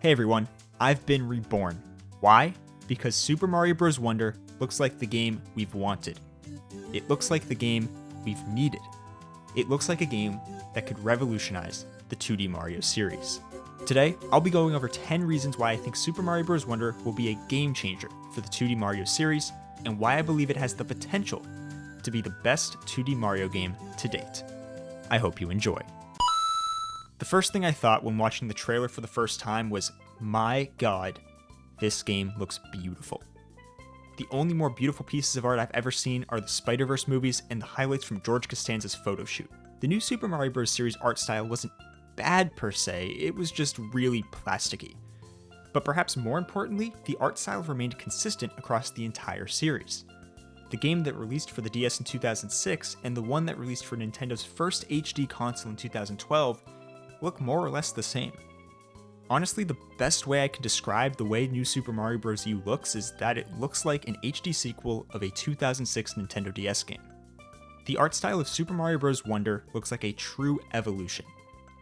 Hey everyone, I've been reborn. Why? Because Super Mario Bros. Wonder looks like the game we've wanted. It looks like the game we've needed. It looks like a game that could revolutionize the 2D Mario series. Today, I'll be going over 10 reasons why I think Super Mario Bros. Wonder will be a game changer for the 2D Mario series, and why I believe it has the potential to be the best 2D Mario game to date. I hope you enjoy. The first thing I thought when watching the trailer for the first time was, my god, this game looks beautiful. The only more beautiful pieces of art I've ever seen are the Spider-Verse movies and the highlights from George Costanza's photo shoot. The new Super Mario Bros. Series art style wasn't bad per se, it was just really plasticky. But perhaps more importantly, the art style remained consistent across the entire series. The game that released for the DS in 2006 and the one that released for Nintendo's first HD console in 2012 look more or less the same. Honestly, the best way I can describe the way New Super Mario Bros. U looks is that it looks like an HD sequel of a 2006 Nintendo DS game. The art style of Super Mario Bros. Wonder looks like a true evolution,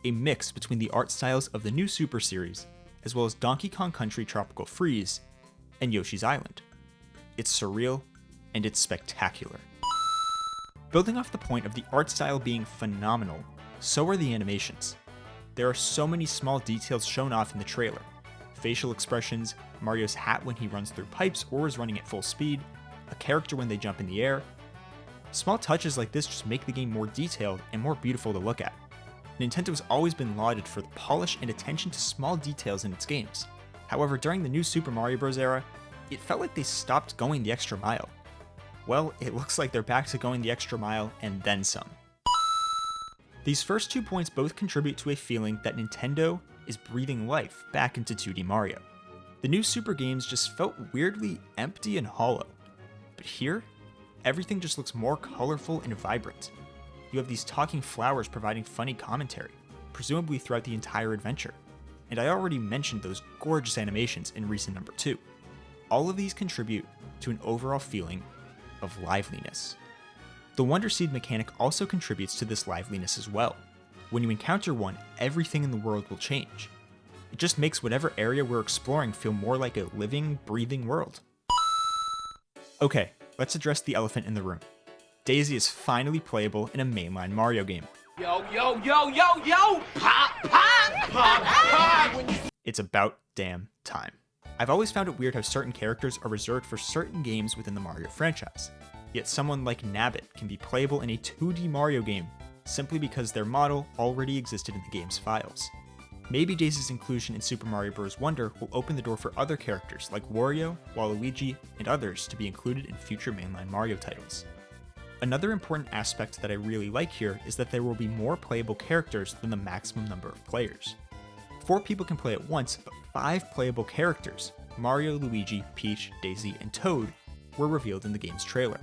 a mix between the art styles of the new Super series, as well as Donkey Kong Country Tropical Freeze and Yoshi's Island. It's surreal, and it's spectacular. Building off the point of the art style being phenomenal, so are the animations. There are so many small details shown off in the trailer. Facial expressions, Mario's hat when he runs through pipes or is running at full speed, a character when they jump in the air. Small touches like this just make the game more detailed and more beautiful to look at. Nintendo has always been lauded for the polish and attention to small details in its games. However, during the new Super Mario Bros. Era, it felt like they stopped going the extra mile. Well, it looks like they're back to going the extra mile and then some. These first 2 points both contribute to a feeling that Nintendo is breathing life back into 2D Mario. The new Super games just felt weirdly empty and hollow. But here, everything just looks more colorful and vibrant. You have these talking flowers providing funny commentary, presumably throughout the entire adventure. And I already mentioned those gorgeous animations in Reason Number 2. All of these contribute to an overall feeling of liveliness. The Wonder Seed mechanic also contributes to this liveliness as well. When you encounter one, everything in the world will change. It just makes whatever area we're exploring feel more like a living, breathing world. Okay, let's address the elephant in the room. Daisy is finally playable in a mainline Mario game. Yo, yo, yo, yo, yo! Pop, pop, pop, pop! It's about damn time. I've always found it weird how certain characters are reserved for certain games within the Mario franchise. Yet someone like Nabbit can be playable in a 2D Mario game simply because their model already existed in the game's files. Maybe Daisy's inclusion in Super Mario Bros. Wonder will open the door for other characters like Wario, Waluigi, and others to be included in future mainline Mario titles. Another important aspect that I really like here is that there will be more playable characters than the maximum number of players. 4 people can play at once, but 5 playable characters, Mario, Luigi, Peach, Daisy, and Toad, were revealed in the game's trailer.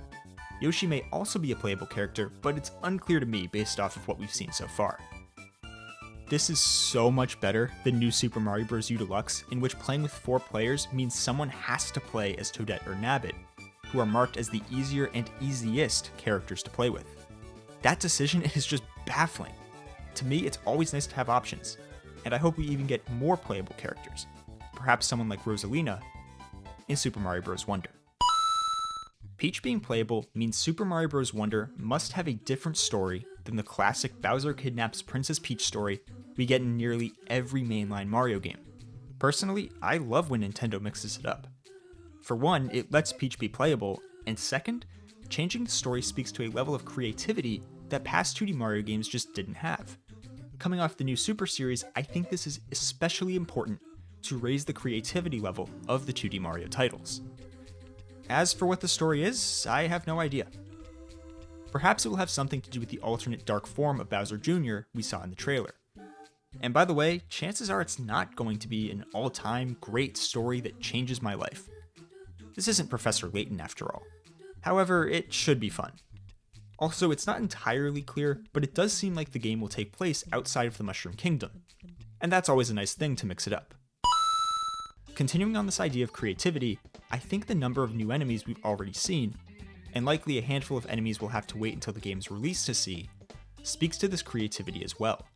Yoshi may also be a playable character, but it's unclear to me based off of what we've seen so far. This is so much better than New Super Mario Bros. U Deluxe, in which playing with 4 players means someone has to play as Toadette or Nabbit, who are marked as the easier and easiest characters to play with. That decision is just baffling. To me, it's always nice to have options, and I hope we even get more playable characters, perhaps someone like Rosalina in Super Mario Bros. Wonder. Peach being playable means Super Mario Bros. Wonder must have a different story than the classic Bowser kidnaps Princess Peach story we get in nearly every mainline Mario game. Personally, I love when Nintendo mixes it up. For one, it lets Peach be playable, and second, changing the story speaks to a level of creativity that past 2D Mario games just didn't have. Coming off the new Super series, I think this is especially important to raise the creativity level of the 2D Mario titles. As for what the story is, I have no idea. Perhaps it will have something to do with the alternate dark form of Bowser Jr. we saw in the trailer. And by the way, chances are it's not going to be an all-time great story that changes my life. This isn't Professor Layton after all. However, it should be fun. Also, it's not entirely clear, but it does seem like the game will take place outside of the Mushroom Kingdom, and that's always a nice thing to mix it up. Continuing on this idea of creativity, I think the number of new enemies we've already seen, and likely a handful of enemies we'll have to wait until the game's release to see, speaks to this creativity as well.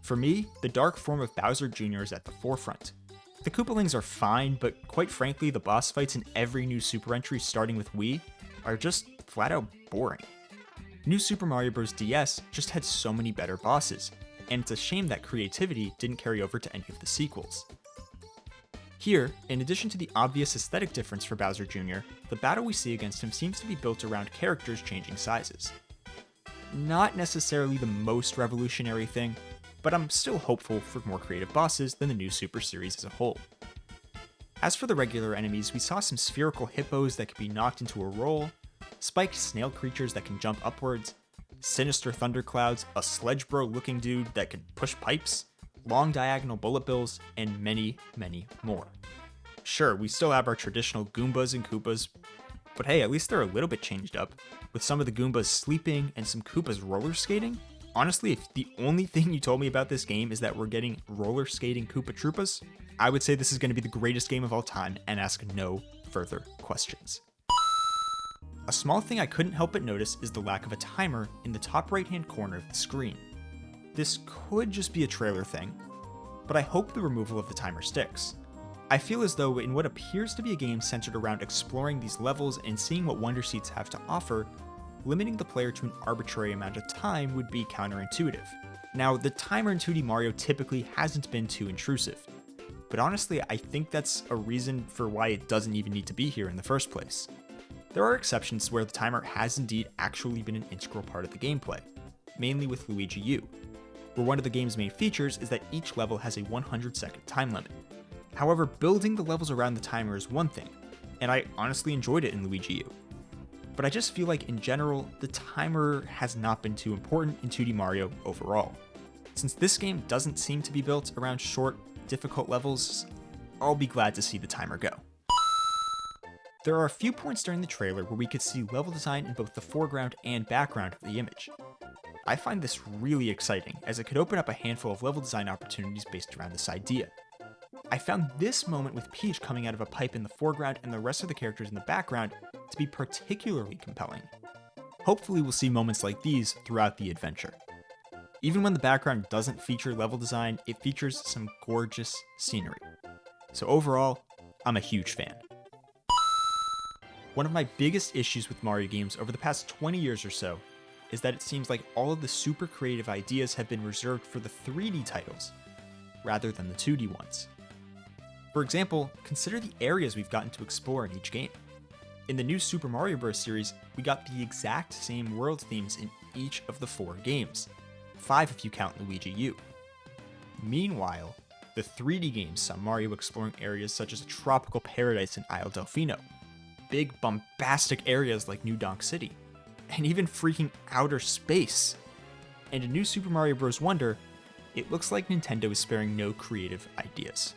For me, the dark form of Bowser Jr. is at the forefront. The Koopalings are fine, but quite frankly, the boss fights in every new Super entry starting with Wii are just flat out boring. New Super Mario Bros. DS just had so many better bosses, and it's a shame that creativity didn't carry over to any of the sequels. Here, in addition to the obvious aesthetic difference for Bowser Jr., the battle we see against him seems to be built around characters changing sizes. Not necessarily the most revolutionary thing, but I'm still hopeful for more creative bosses than the new Super series as a whole. As for the regular enemies, we saw some spherical hippos that could be knocked into a roll, spiked snail creatures that can jump upwards, sinister thunderclouds, a Sledge Bro looking dude that can push pipes, long diagonal bullet bills, and many, many more. Sure, we still have our traditional Goombas and Koopas, but hey, at least they're a little bit changed up, with some of the Goombas sleeping and some Koopas roller skating. Honestly, if the only thing you told me about this game is that we're getting roller skating Koopa Troopas, I would say this is going to be the greatest game of all time and ask no further questions. A small thing I couldn't help but notice is the lack of a timer in the top right hand corner of the screen. This could just be a trailer thing, but I hope the removal of the timer sticks. I feel as though in what appears to be a game centered around exploring these levels and seeing what Wonder Seeds have to offer, limiting the player to an arbitrary amount of time would be counterintuitive. Now, the timer in 2D Mario typically hasn't been too intrusive, but honestly, I think that's a reason for why it doesn't even need to be here in the first place. There are exceptions where the timer has indeed actually been an integral part of the gameplay, mainly with Luigi U, where one of the game's main features is that each level has a 100-second time limit. However, building the levels around the timer is one thing, and I honestly enjoyed it in Luigi U. But I just feel like in general, the timer has not been too important in 2D Mario overall. Since this game doesn't seem to be built around short, difficult levels, I'll be glad to see the timer go. There are a few points during the trailer where we could see level design in both the foreground and background of the image. I find this really exciting, as it could open up a handful of level design opportunities based around this idea. I found this moment with Peach coming out of a pipe in the foreground and the rest of the characters in the background to be particularly compelling. Hopefully we'll see moments like these throughout the adventure. Even when the background doesn't feature level design, it features some gorgeous scenery. So overall, I'm a huge fan. One of my biggest issues with Mario games over the past 20 years or so is that it seems like all of the super creative ideas have been reserved for the 3D titles, rather than the 2D ones. For example, consider the areas we've gotten to explore in each game. In the new Super Mario Bros. Series, we got the exact same world themes in each of the 4 games, 5 if you count Luigi U. Meanwhile, the 3D games saw Mario exploring areas such as a tropical paradise in Isle Delfino, big bombastic areas like New Donk City, and even freaking outer space. And in New Super Mario Bros. Wonder, it looks like Nintendo is sparing no creative ideas.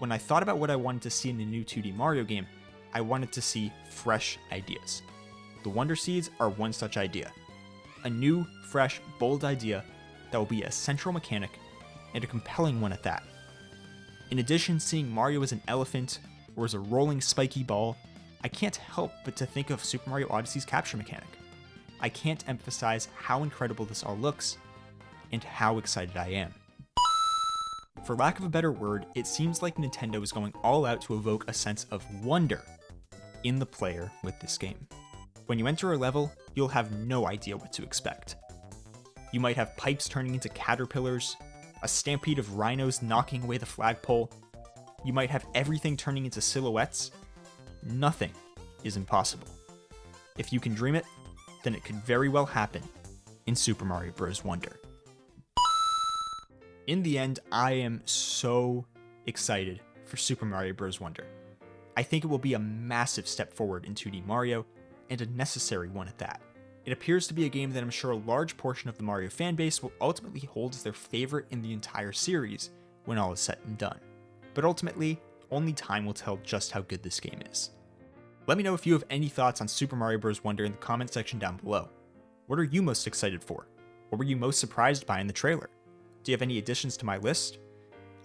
When I thought about what I wanted to see in the new 2D Mario game, I wanted to see fresh ideas. The Wonder Seeds are one such idea. A new, fresh, bold idea that will be a central mechanic, and a compelling one at that. In addition, seeing Mario as an elephant, or as a rolling spiky ball, I can't help but to think of Super Mario Odyssey's capture mechanic. I can't emphasize how incredible this all looks, and how excited I am. For lack of a better word, it seems like Nintendo is going all out to evoke a sense of wonder in the player with this game. When you enter a level, you'll have no idea what to expect. You might have pipes turning into caterpillars, a stampede of rhinos knocking away the flagpole. You might have everything turning into silhouettes. Nothing is impossible. If you can dream it, then it could very well happen in Super Mario Bros. Wonder. In the end, I am so excited for Super Mario Bros. Wonder. I think it will be a massive step forward in 2D Mario, and a necessary one at that. It appears to be a game that I'm sure a large portion of the Mario fanbase will ultimately hold as their favorite in the entire series when all is said and done. But ultimately, only time will tell just how good this game is. Let me know if you have any thoughts on Super Mario Bros. Wonder in the comment section down below. What are you most excited for? What were you most surprised by in the trailer? Do you have any additions to my list?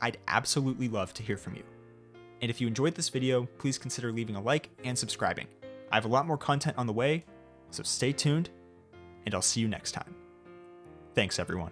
I'd absolutely love to hear from you. And if you enjoyed this video, please consider leaving a like and subscribing. I have a lot more content on the way, so stay tuned, and I'll see you next time. Thanks, everyone.